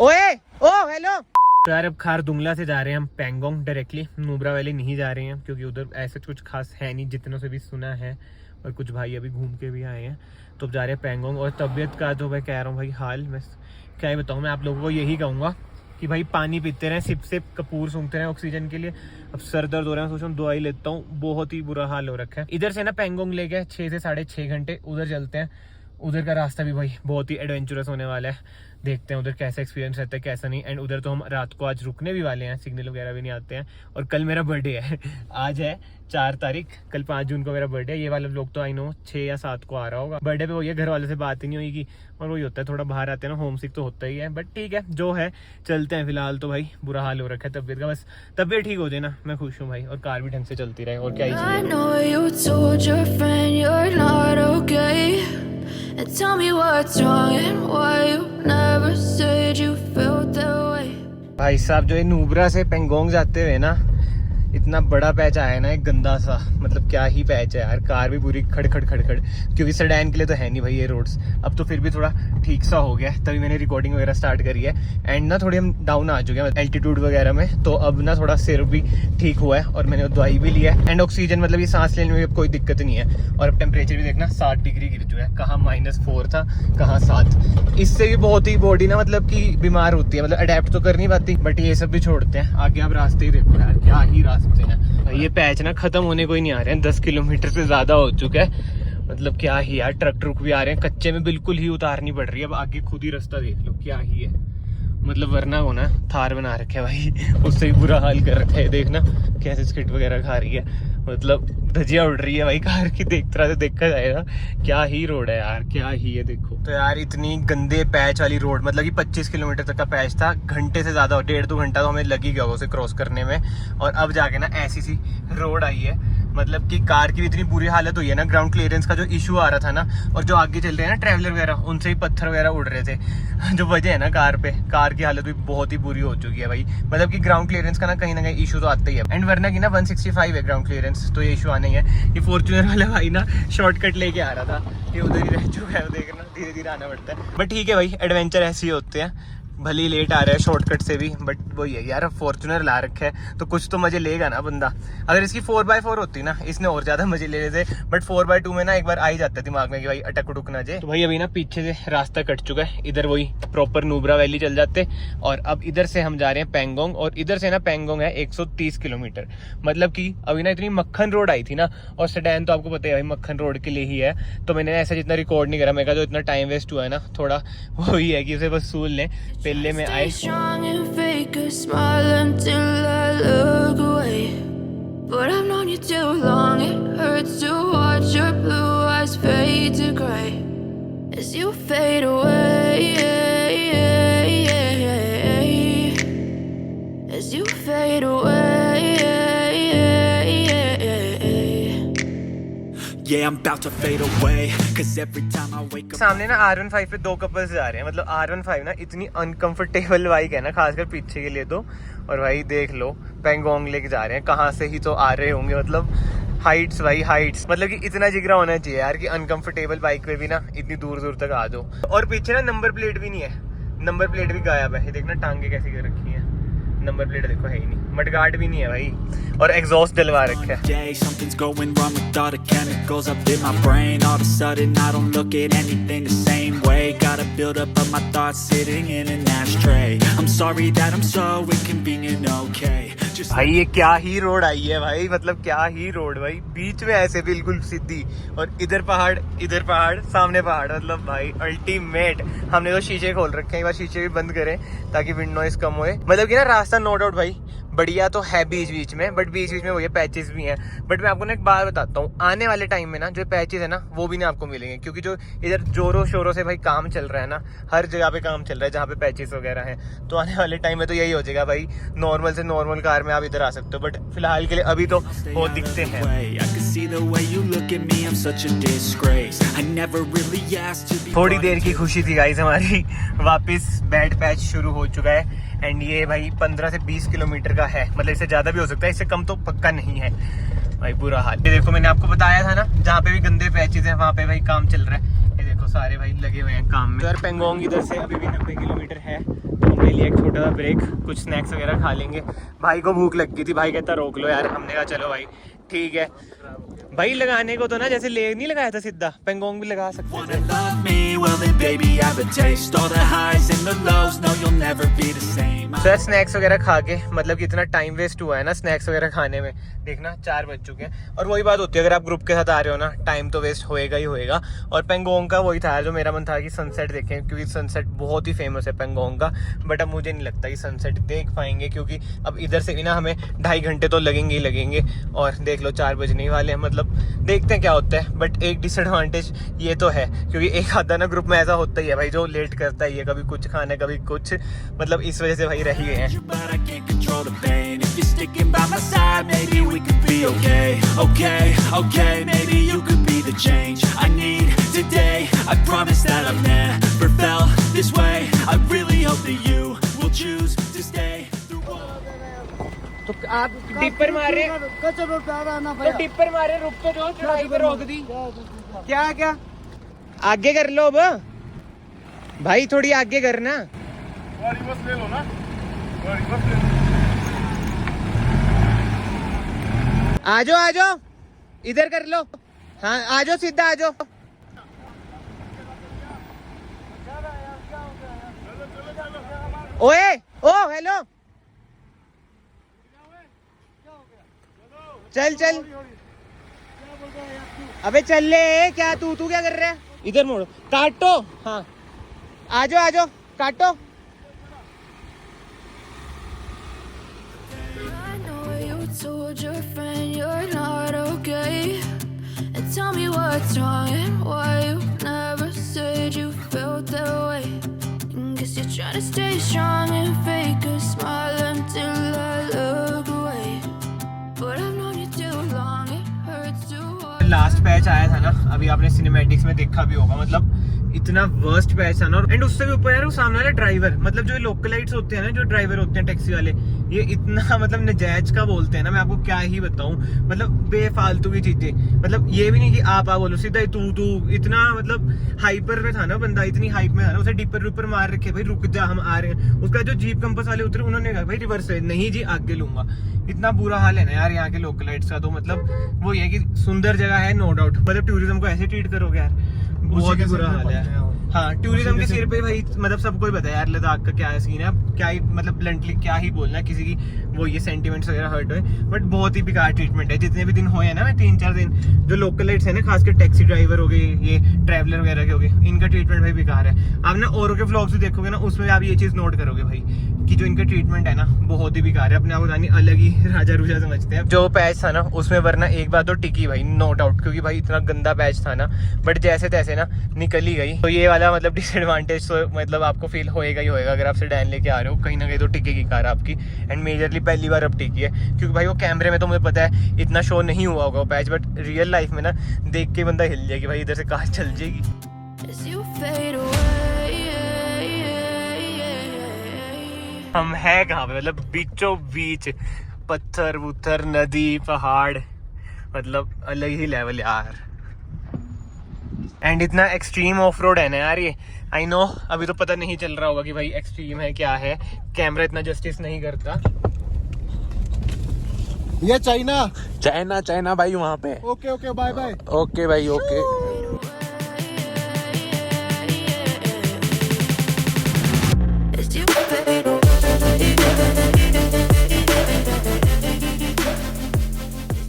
ओए ओ हेलो। तो यार अब खारदुंगला से जा रहे हैं हम पेंगोंग डायरेक्टली, नुब्रा वैली नहीं जा रहे हैं क्योंकि उधर ऐसे कुछ खास है नहीं जितनों से भी सुना है, और कुछ भाई अभी घूम के भी आए हैं। तो अब जा रहे हैं पेंगोंग। और तबीयत का जो मैं कह रहा हूँ भाई हाल, मैं क्या ही बताऊँ, मैं आप लोगों को यही कहूँगा कि भाई पानी पीते रहें, सिप से कपूर सूंघते रहें ऑक्सीजन के लिए। अब सर दर्द हो रहा है, सोच रहा हूँ दवाई लेता हूँ, बहुत ही बुरा हाल हो रखा है। इधर से ना पेंगोंग ले गए 6 से 6.5 घंटे, उधर चलते हैं। उधर का रास्ता भी भाई बहुत ही एडवेंचरस होने वाला है, देखते हैं उधर कैसा एक्सपीरियंस रहता है कैसा नहीं। एंड उधर तो हम रात को आज रुकने भी वाले हैं, सिग्नल वगैरह भी नहीं आते हैं। और कल मेरा बर्थडे है आज है 4 तारीख, कल 5 जून को मेरा बर्थडे है। ये वाले लोग तो आई नो 6 या 7 को आ रहा होगा बर्थडे पे, वही है, घर वाले से बात ही नहीं होगी। और वही होता है, थोड़ा बाहर आते हैं ना, होम सिक तो होता ही है, बट ठीक है जो है चलते हैं। फिलहाल तो भाई बुरा हाल हो रखा है तबीयत का, बस तबीयत ठीक हो जाए ना मैं खुश हूँ भाई, और कार भी ढंग से चलती रहे, और क्या ही चाहिए। And tell me what's wrong and why you never said you felt that way. भाई साहब जो ये नुब्रा से पेंगोंग जाते हुए ना इतना बड़ा पैच आया ना, एक गंदा सा, मतलब क्या ही पैच है यार। कार भी पूरी खड़खड़ क्योंकि सेडान के लिए तो है नहीं भाई ये रोड्स। अब तो फिर भी थोड़ा ठीक सा हो गया, तभी मैंने रिकॉर्डिंग वगैरह स्टार्ट करी है। एंड ना थोड़ी हम डाउन आ चुके हैं एल्टीट्यूड वगैरह में, तो अब ना थोड़ा सिर भी ठीक हुआ है, और मैंने दवाई भी लिया है। एंड ऑक्सीजन मतलब ये सांस लेने में कोई दिक्कत नहीं है। और अब टेम्परेचर भी देखना 60 डिग्री गिर चुका है, कहाँ -4 था कहाँ 7। इससे भी बहुत ही बॉडी ना मतलब कि बीमार होती है, मतलब अडेप्ट तो कर नहीं पाती। बट ये सब भी छोड़ते हैं, आगे आप रास्ते ही देखो यार, क्या ही रास्ते हैं। ये पैच ना खत्म होने को ही नहीं आ रहे हैं, 10 किलोमीटर से ज्यादा हो चुका है। मतलब क्या ही यार, ट्रक भी आ रहे हैं, कच्चे में बिल्कुल ही उतारनी पड़ रही है। अब आगे खुद ही रास्ता देख लो क्या ही है, मतलब वरना होना थार बना रखे है भाई, उससे भी बुरा हाल कर रखा है। देखना कैसे स्किट वगैरह खा रही है, मतलब धजिया उड़ रही है भाई कार की। तरह से देखा जाएगा क्या ही रोड है यार, क्या ही है। देखो तो यार इतनी गंदे पैच वाली रोड, मतलब कि 25 किलोमीटर तक का पैच था, घंटे से ज्यादा 1.5-2 घंटा तो हमें लग ही गया उसे क्रॉस करने में। और अब जाके ना ऐसी सी रोड आई है, मतलब कि कार की भी इतनी बुरी हालत हुई है ना। ग्राउंड क्लियरेंस का जो इशू आ रहा था ना, और जो आगे चल रहे हैं ना ट्रैवलर वगैरह, उनसे ही पत्थर वगैरह उड़ रहे थे जो वजह है ना कार पे, कार की हालत भी बहुत ही बुरी हो चुकी है भाई। मतलब कि ग्राउंड क्लियरेंस का ना कहीं इशू तो आता ही है। एंड वरना की ना 165 है ग्राउंड क्लियरेंस, तो ये इशू आने ही है। ये फॉर्च्यूनर वाला भाई ना शॉर्टकट लेके आ रहा था, ये उधर ही रह चुका है, देखना धीरे धीरे आना पड़ता है। बट ठीक है भाई, एडवेंचर ऐसे ही होते हैं, भले ही लेट आ रहा है शॉर्टकट से भी, बट वही है यार, फॉर्च्यूनर ला रखा है तो कुछ तो मजे लेगा ना बंदा। अगर इसकी 4x4 होती ना, इसने और ज्यादा मजे ले लेते, बट 4x2 में ना एक बार आ ही जाता है दिमाग में कि भाई अटक उटक ना जाए। तो भाई अभी ना पीछे से रास्ता कट चुका है, इधर वही प्रॉपर नुब्रा वैली चल जाते। और अब इधर से हम जा रहे हैं पेंगोंग, और इधर से ना पेंगोंग है 130 किलोमीटर। मतलब कि अभी ना इतनी मक्खन रोड आई थी ना, और सेडान तो आपको पता है भाई मक्खन रोड के लिए ही है, तो मैंने ऐसा जितना रिकॉर्ड नहीं करा। मैं कहा जो इतना टाइम वेस्ट हुआ है ना, थोड़ा वही है कि उसे बस सूल लें। पहले में आए strong and fake a smile until I look away, but I've known you too long, it hurts to watch your blue eyes fade to gray as you fade away, as you fade away. Yeah, I'm about to fade away, 'cause every time I wake up सामने ना R15 पे 2 couples जा रहे हैं। मतलब R15 ना इतनी uncomfortable bike है ना, खासकर पीछे के लिए तो। और भाई देख लो पेंगोंग लेके जा रहे हैं, कहाँ से ही तो आ रहे होंगे। मतलब हाइट्स भाई हाइट्स, मतलब कि इतना जिगरा होना चाहिए यार कि अनकंफर्टेबल बाइक पे भी ना इतनी दूर दूर तक आ जाओ। और पीछे ना नंबर प्लेट भी नहीं है, नंबर प्लेट भी गायब है। देखना टांगे कैसी कर रखी है, नंबर प्लेट देखो है ही नहीं, मडगार्ड भी नहीं है भाई, और एग्जॉस्ट डलवा रखा है। Something's going wrong with all the chemicals up in my brain. All of a sudden I don't look at anything the same way. Gotta build up of my thoughts sitting in an ashtray. I'm sorry that I'm so inconvenient, okay. भाई ये क्या ही road आई है भाई, मतलब क्या ही road भाई, बीच में ऐसे बिल्कुल सीधी, और इधर पहाड़ सामने पहाड़, मतलब भाई अल्टीमेट। हमने तो शीशे खोल रखे हैं, एक बार शीशे भी बंद करें ताकि विंड नॉइस कम होए। मतलब कि ना रास्ता नो डाउट भाई बढ़िया तो है बीच में, बट बीच में वो ये पैचेस भी हैं। बट मैं आपको ना एक बात बताता हूँ, आने वाले टाइम में ना जो पैचेस है ना वो भी ना आपको मिलेंगे, क्योंकि जो इधर जोरों शोरों से भाई काम चल रहा है ना, हर जगह पे काम चल रहा है जहाँ पे पैचेस वगैरह हैं। तो आने वाले टाइम में तो यही हो जाएगा भाई, नॉर्मल से नॉर्मल कार में आप इधर आ सकते हो। बट फिलहाल के लिए अभी तो वो दिखते हैं। थोड़ी देर की खुशी थी गाइस हमारी, वापस बैड पैच शुरू हो चुका है। एंड ये भाई 15 से 20 किलोमीटर का है, मतलब इससे ज्यादा भी हो सकता है, इससे कम तो पक्का नहीं है भाई। बुरा हाल। ये देखो मैंने आपको बताया था ना, जहाँ पे भी गंदे पैचेस हैं वहाँ पे भाई काम चल रहा है। ये देखो सारे भाई लगे हुए हैं काम में। यार पेंगोंग इधर से अभी भी 90 किलोमीटर है, हमने लिया एक छोटा सा ब्रेक, कुछ स्नैक्स वगैरह खा लेंगे। भाई को भूख लग गई थी, भाई कहता रोक लो यार, हमने कहा चलो भाई ठीक है। भाई लगाने को तो ना जैसे ले नहीं लगाया था सीधा, पेंगोंग भी लगा सकते थे। सर स्नैक्स वगैरह खा के मतलब कि इतना टाइम वेस्ट हुआ है ना स्नैक्स वगैरह खाने में, देखना 4 बज चुके हैं। और वही बात होती है, अगर आप ग्रुप के साथ आ रहे हो ना टाइम तो वेस्ट होएगा ही होएगा। और पेंगोंग का वही था जो मेरा मन था कि सनसेट देखें, क्योंकि सनसेट बहुत ही फेमस है पेंगोंग का। बट अब मुझे नहीं लगता कि सनसेट देख पाएंगे, क्योंकि अब इधर से भी ना हमें 2.5 घंटे तो लगेंगे ही लगेंगे। और देख लो 4 बजने ही वाले हैं, मतलब देखते हैं क्या होता है। बट एक डिसएडवांटेज ये तो है, क्योंकि एक आधा ना ग्रुप में ऐसा होता ही है भाई जो लेट करता ही है, कभी कुछ खाना कभी कुछ, मतलब इस वजह से भाई रह गए हैं। तो आप टिप्पर मार रहे, तो टिप्पर मारे, रुक तो जो, चढ़ाई पे रोक दी। क्या क्या आगे कर लो अब भाई, थोड़ी आगे करना। रिवर्स ले लो ना, रिवर्स ले लो। आ जाओ इधर कर लो। हाँ आ जाओ, सीधा आ जाओ। ओए ओ हेलो, चल चल, अबे चल ले, क्या तू क्या कर रहा है? इधर मोड़ो, काटो। हाँ आ जाओ काटो। Told your friend you're not okay, and tell me what's wrong and why you never said you felt that way. Guess you're trying to stay strong and fake a smile until I look away, but I've known you too long, it hurts to watch. Last patch आया था ना, अभी आपने cinematics में देखा भी होगा, मतलब इतना वर्स्ट पैच था ना। एंड उससे भी ऊपर यार वो सामने वाला ड्राइवर, मतलब जो लोकलाइट्स होते हैं ना, जो ड्राइवर होते हैं टैक्सी वाले, ये इतना मतलब नजायज का बोलते हैं ना, मैं आपको क्या ही बताऊं, मतलब बेफालतू की चीजें। मतलब ये भी नहीं कि आप बोलो सीधा तू इतना, मतलब हाइपर में था ना बंदा, इतनी हाइप में था ना, उसे डिपर रूपर मार रखे, भाई रुक जा हम आ रहे हैं। उसका जो जीप कंपास वाले उतरे, उन्होंने कहा भाई रिवर्स है, नहीं जी आगे लूंगा। इतना बुरा हाल है ना यार यहाँ के लोकलाइट्स का। तो मतलब वो ये कि सुंदर जगह है नो डाउट, मतलब टूरिज्म को ऐसे ट्रीट करोगे यार, बहुत ही बुरा हाल है। हाँ टूरिज्म के सिर पे भाई, मतलब सबको ही पता है यार लद्दाख का क्या सीन है। अब क्या ही मतलब ब्लंटली क्या ही बोलना है, किसी की वो ये सेंटिमेंट्स वगैरह हर्ट हुए, बट बहुत ही बेकार ट्रीटमेंट है। जितने भी दिन हुए हैं ना, मैं 3-4 दिन, जो लोकलाइट्स है ना, खासकर टैक्सी ड्राइवर हो गए, ये ट्रैवलर वगैरह के हो गए, इनका ट्रीटमेंट भाई बेकार है। आप ना औरों के व्लॉग्स भी देखोगे ना, उसमें आप ये चीज नोट करोगे भाई कि जो इनका ट्रीटमेंट है ना बहुत ही बेकार है। अपने आप जानी अलग ही राजा रूजा समझते हैं। जो पैच था ना उसमें वरना एक बात तो टिकी भाई नो डाउट, क्योंकि भाई इतना गंदा पैच था ना, बट जैसे तैसे ना निकल ही गई। तो ये वाला मतलब डिसएडवांटेज तो मतलब आपको फील होएगा ही होएगा, अगर आप सेडान लेके आ रहे हो कहीं ना कहीं तो टिकेगी कार आपकी। एंड मेजरली पहली बार अब टिकी है, क्योंकि भाई वो कैमरे में तो मुझे पता है इतना शो नहीं हुआ होगा वो पैच, बट रियल लाइफ में ना देख के बंदा हिल जाएगी भाई, इधर से कार चल जाएगी। हम है कहाँ पे, मतलब बीचों बीच, पत्थर वुत्थर, नदी, पहाड़, मतलब अलग ही लेवल यार। एंड इतना एक्सट्रीम ऑफ रोड है ना यार ये, आई नो अभी तो पता नहीं चल रहा होगा कि भाई एक्सट्रीम है क्या है, कैमरा इतना जस्टिस नहीं करता। ये चाइना चाइना भाई वहाँ पे। Okay bye bye. ओके भाई ओके।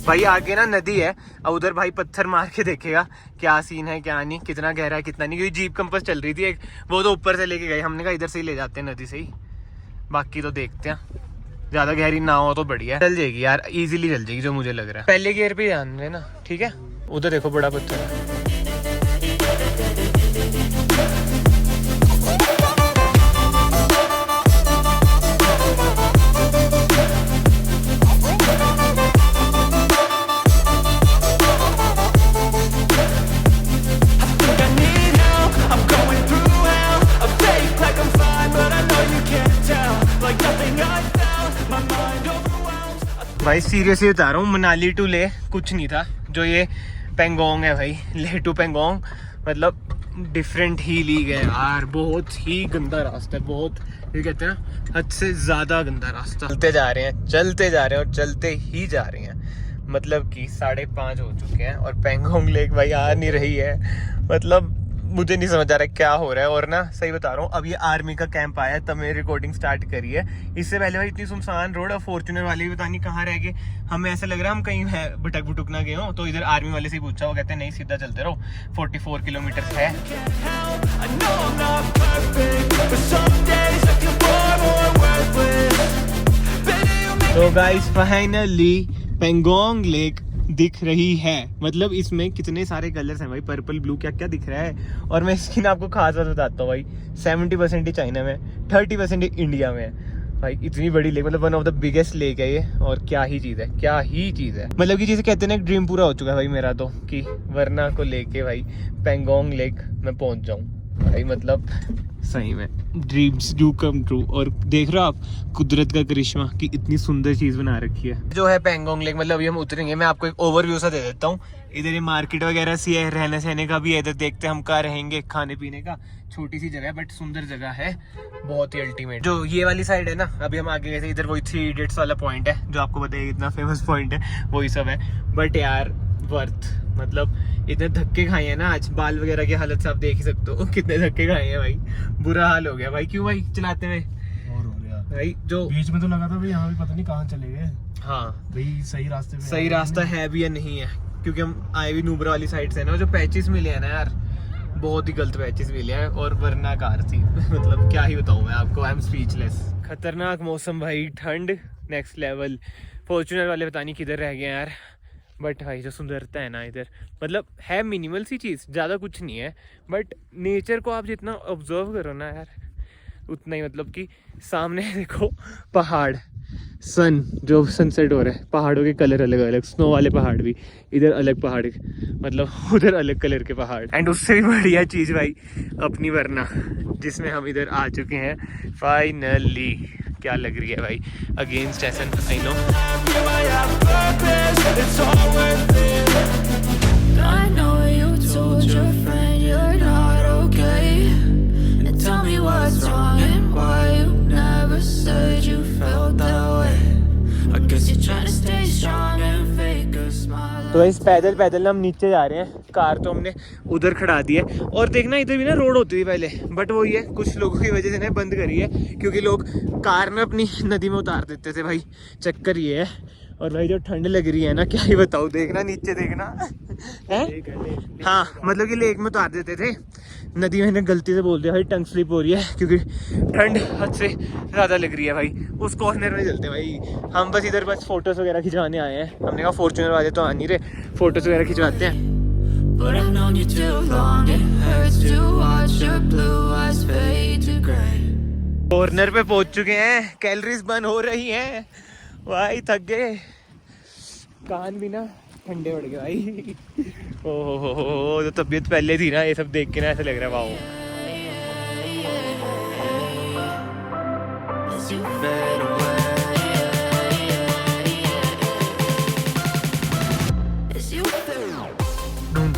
भाई आगे ना नदी है, और उधर भाई पत्थर मार के देखेगा क्या सीन है क्या नहीं, कितना गहरा है कितना नहीं, क्योंकि जीप कंपास चल रही थी एक, वो तो ऊपर से लेके गए, हमने कहा इधर से ही ले जाते हैं नदी से ही, बाकी तो देखते हैं। ज्यादा गहरी ना हो तो बढ़िया, चल जाएगी यार, इजीली चल जाएगी जो मुझे लग रहा है। पहले गियर पे ध्यान देना ठीक है। उधर देखो बड़ा पत्थर है। भाई सीरियसली बता रहा हूँ, मनाली टू ले कुछ नहीं था, जो ये पेंगोंग है भाई, ले टू पेंगोंग मतलब डिफरेंट ही लीग है यार, बहुत ही गंदा रास्ता है, बहुत ये कहते हैं ना हद से ज़्यादा गंदा रास्ता। चलते जा रहे हैं और चलते ही जा रहे हैं, मतलब कि 5:30 हो चुके हैं और पेंगोंग लेक भाई आ नहीं रही है। मतलब मुझे नहीं समझ आ रहा है क्या हो रहा है। और ना सही बता रहा हूँ, अब ये आर्मी का कैंप आया है तब मैंने रिकॉर्डिंग स्टार्ट करी है। इससे पहले भाई इतनी सुनसान रोड, और फॉर्च्यूनर वाले भी पता नहीं कहाँ रह गए। हमें ऐसा लग रहा है हम कहीं है भटक भुटक ना गए हो। तो इधर आर्मी वाले से ही पूछा, वो कहते हैं नहीं सीधा चलते रहो, 44 किलोमीटर है। तो गाइस फाइनली पेंगोंग लेक दिख रही है। मतलब इसमें कितने सारे कलर्स हैं भाई, पर्पल ब्लू क्या क्या दिख रहा है। और मैं इसकी ना आपको खास बात बताता हूँ भाई, 70% ही चाइना में, 30% ही इंडिया में है भाई। इतनी बड़ी लेक, मतलब one of the biggest lake है ये। और क्या ही चीज़ है, क्या ही चीज़ है। मतलब कि जिसे कहते हैं ना, एक ड्रीम पूरा हो चुका है भाई मेरा तो, कि वरना को लेके भाई पेंगोंग लेक में पहुंच जाऊं भाई। मतलब सही में ड्रीम्स डू कम ट्रू। और देख रहे हो आप कुदरत का करिश्मा कि इतनी सुंदर चीज बना रखी है जो है पेंगोंग लेक। मतलब अभी हम उतरेंगे, मैं आपको एक ओवरव्यू सा दे देता हूँ। इधर ये मार्केट वगैरह सी है, रहने सहने का भी है। इधर देखते हैं हम कहाँ रहेंगे, खाने पीने का। छोटी सी जगह है बट सुंदर जगह है, बहुत ही अल्टीमेट। जो ये वाली साइड है ना, अभी हम आगे गए थे, इधर वही 3 इडियट्स वाला पॉइंट है जो आपको बताइए इतना फेमस पॉइंट है, वही सब है। बट यार वर्थ, मतलब इतने धक्के खाए हैं ना आज, बाल वगैरह की हालत से आप देख ही सकते हो कितने धक्के खाए हैं भाई, बुरा हाल हो गया भाई। क्यों भाई चलाते हुए और हो गया भाई, जो बीच में तो लगा था भाई यहाँ भी पता नहीं कहाँ चले गए। हाँ भाई सही रास्ते पे सही रास्ता है भी या नहीं है, क्योंकि हम आए भी नुब्रा वाली साइड से ना। जो पैचेस मिले हैं ना यार, बहुत ही गलत पैचेस मिले हैं और वरना कार थी मतलब क्या ही बताऊं मैं आपको, आई एम स्पीचलेस। खतरनाक मौसम भाई, ठंड नेक्स्ट लेवल। फॉर्च्यूनर वाले पता नहीं किधर रह गए यार। बट भाई जो सुंदरता है ना इधर, मतलब है मिनिमल सी चीज़, ज़्यादा कुछ नहीं है। बट नेचर को आप जितना ऑब्जर्व करो ना यार, उतना ही, मतलब कि सामने देखो पहाड़, सन जो सनसेट हो रहा है, पहाड़ों के कलर अलग अलग, स्नो वाले पहाड़ भी, इधर अलग पहाड़, मतलब उधर अलग कलर के पहाड़। एंड उससे भी बढ़िया चीज़ भाई अपनी वरना, जिसमें हम इधर आ चुके हैं फाइनली। क्या लग रही है भाई, against essence I know. I know you told your friend you're not okay, and tell me what's wrong and why you never said you felt that way. I guess you're trying to stay strong and fake a smile. तो इस पैदल ना हम नीचे जा रहे हैं। Car तो हमने उधर खड़ा दी है। और देखना इधर भी ना रोड होती थी पहले, बट वो ये कुछ लोगों की वजह से ना बंद करी है, क्योंकि लोग कार में अपनी नदी में उतार देते थे भाई, चक्कर ये है। और भाई जो ठंड लग रही है ना, क्या ही बताऊँ, देखना नीचे देखना है। हाँ मतलब कि लेक में उतार देते थे, नदी में गलती से बोल दिया भाई, टंग स्लिप हो रही है क्योंकि ठंड हद से ज़्यादा लग रही है भाई। उस कॉर्नर में चलते भाई हम, बस इधर बस फोटोज़ वगैरह खिंचवाने आए हैं। हमने कहा फॉर्च्यूनर वाले तो आ नहीं रहे, फोटोज़ वगैरह खिंचवाते हैं। But I've known you too long, it hurts to watch your blue eyes fade to gray. Corner पे पहुंच चुके हैं, कैलोरीज बर्न हो रही हैं भाई, थक गए, कान भी ना ठंडे पड़ गए भाई। ओहो जो तबीयत पहले थी ना, ये सब देख के ना ऐसा लग रहा है वाओ।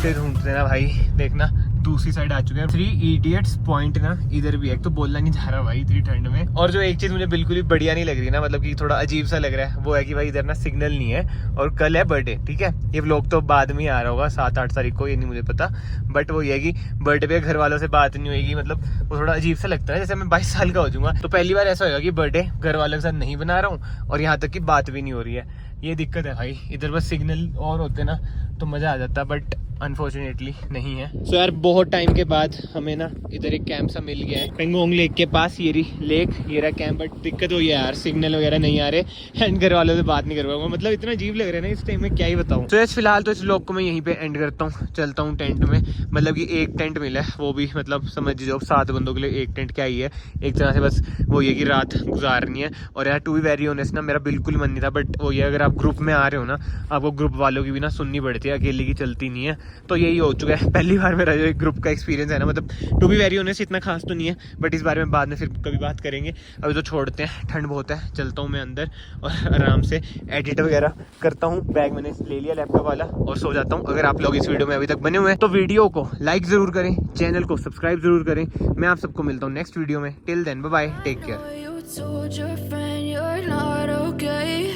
ढूंढते ना भाई, देखना दूसरी साइड आ चुके हैं। 3 इडियट्स पॉइंट ना इधर भी है, तो बोलना नहीं जा रहा भाई इतनी ठंड में। और जो एक चीज मुझे बिल्कुल भी बढ़िया नहीं लग रही ना, मतलब कि थोड़ा अजीब सा लग रहा है, वो है कि भाई इधर ना सिग्नल नहीं है। और कल है बर्थडे, ठीक है, ये व्लॉग तो बाद में ही आ रहा होगा 7-8 तारीख को, ये नहीं मुझे पता। बट वो ये है कि बर्थडे पे घर वालों से बात नहीं होगी, मतलब वो थोड़ा अजीब सा लगता है। जैसे मैं 22 साल का हो जाऊंगा तो पहली बार ऐसा होगा कि बर्थडे घर वालों के साथ नहीं बना रहा हूँ, और यहाँ तक कि बात भी नहीं हो रही है। ये दिक्कत है भाई, इधर बस सिग्नल और होते ना तो मज़ा आ जाता, बट अनफॉर्चुनेटली नहीं है। सो यार बहुत टाइम के बाद हमें ना इधर एक कैंप सा मिल गया है पेंगोंग लेक के पास। ये रही लेक, ये रहा कैंप। बट दिक्कत हुई है यार, सिग्नल वगैरह नहीं आ रहे एंड घर वालों से बात नहीं कर पाऊंगा। मतलब इतना अजीब लग रहा है ना इस टाइम में, क्या ही बताऊँ। तो यार फिलहाल तो इस व्लॉग को मैं यहीं पे एंड करता हूँ, चलता हूँ टेंट में। मतलब कि एक टेंट मिला है, वो भी मतलब समझ लीजिए 7 बंदों के लिए एक टेंट क्या ही है, एक तरह से बस वो ये कि रात गुजारनी है। और यार टू बी वेरी ऑनेस्ट ना, मेरा बिल्कुल मन नहीं था, बट वो ये अगर आप ग्रुप में आ रहे हो ना, आपको ग्रुप वालों की भी ना सुननी पड़ती है, अकेले की चलती नहीं है। तो यही हो चुका है, पहली बार मेरा जो एक ग्रुप का एक्सपीरियंस है ना, मतलब टू बी वेरी ऑनेस्ट इतना खास तो नहीं है, बट इस बारे में बाद में फिर कभी बात करेंगे। अभी तो छोड़ते हैं, ठंड बहुत है, चलता हूँ मैं अंदर और आराम से एडिट वगैरह करता हूँ। बैग मैंने ले लिया लैपटॉप वाला और सो जाता हूँ। अगर आप लोग इस वीडियो में अभी तक बने हुए हैं तो वीडियो को लाइक ज़रूर करें, चैनल को सब्सक्राइब ज़रूर करें। मैं आप सबको मिलता हूँ नेक्स्ट वीडियो में। Till then bye bye, take care. You told your friend you're not okay,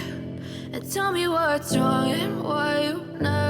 and tell me what's wrong and why you never